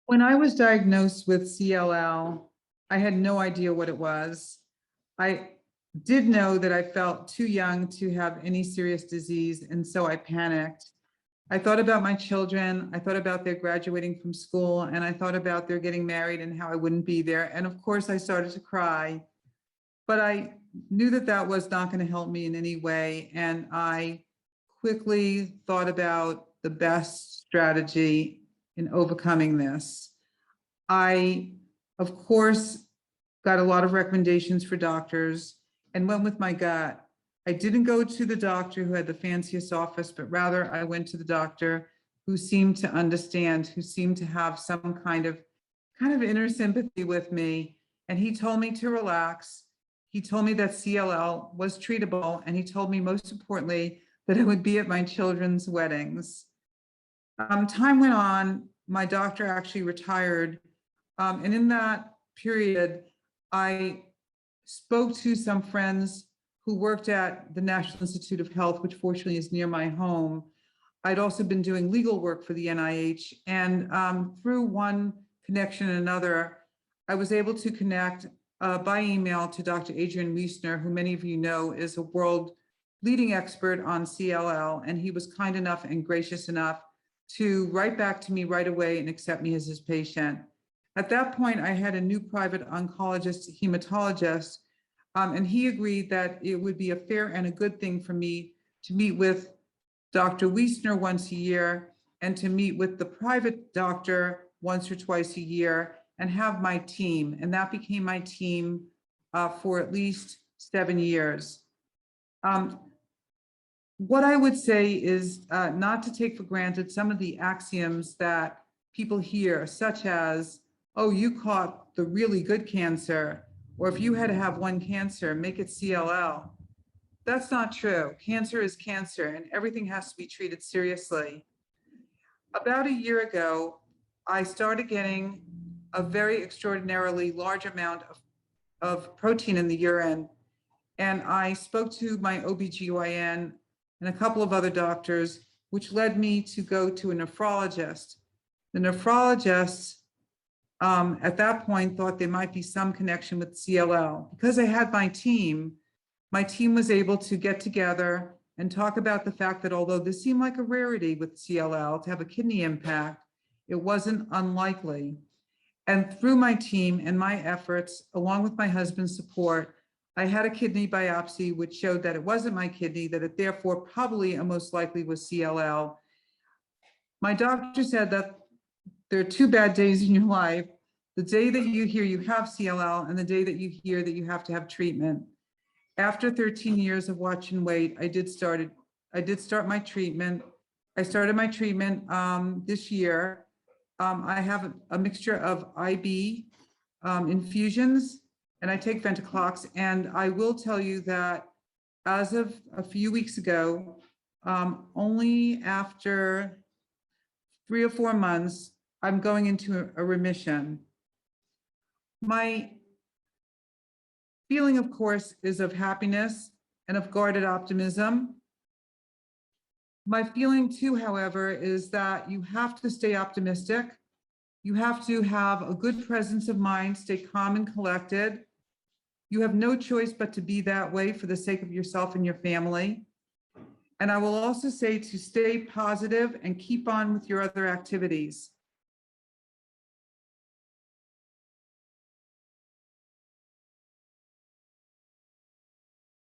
When I was diagnosed with CLL, I had no idea what it was. I did know that I felt too young to have any serious disease, and so I panicked. I thought about my children, I thought about their graduating from school, and I thought about their getting married and how I wouldn't be there. And of course, I started to cry, but I knew that that was not going to help me in any way. And I quickly thought about the best strategy in overcoming this. I, of course, got a lot of recommendations for doctors and went with my gut. I didn't go to the doctor who had the fanciest office, but rather I went to the doctor who seemed to understand, who seemed to have some kind of inner sympathy with me. And he told me to relax. He told me that CLL was treatable. And he told me, most importantly, that I would be at my children's weddings. Time went on. My doctor actually retired. And in that period, I spoke to some friends who worked at the National Institute of Health, which fortunately is near my home. I'd also been doing legal work for the NIH. And through one connection and another, I was able to connect by email to Dr. Adrian Wiesner, who many of you know is a world leading expert on CLL. And he was kind enough and gracious enough to write back to me right away and accept me as his patient. At that point, I had a new private oncologist, hematologist, and he agreed that it would be a fair and a good thing for me to meet with Dr. Wiesner once a year and to meet with the private doctor once or twice a year and have my team. And that became my team for at least 7 years. What I would say is not to take for granted some of the axioms that people hear, such as, oh, you caught the really good cancer, or if you had to have one cancer, make it CLL. That's not true. Cancer is cancer, and everything has to be treated seriously. About a year ago, I started getting a very extraordinarily large amount of protein in the urine, and I spoke to my OBGYN and a couple of other doctors, which led me to go to a nephrologist. The nephrologist at that point thought there might be some connection with CLL. Because I had my team was able to get together and talk about the fact that although this seemed like a rarity with CLL to have a kidney impact, it wasn't unlikely. And through my team and my efforts, along with my husband's support, I had a kidney biopsy, which showed that it wasn't my kidney, that it therefore probably and most likely was CLL. My doctor said that there are 2 bad days in your life: the day that you hear you have CLL and the day that you hear that you have to have treatment. After 13 years of watch and wait, I did start my treatment. I started my treatment this year. I have a mixture of IB infusions, and I take Venticlox. And I will tell you that as of a few weeks ago, only after 3 or 4 months, I'm going into a remission. My feeling, of course, is of happiness and of guarded optimism. My feeling too, however, is that you have to stay optimistic. You have to have a good presence of mind, stay calm and collected. You have no choice but to be that way for the sake of yourself and your family. And I will also say to stay positive and keep on with your other activities.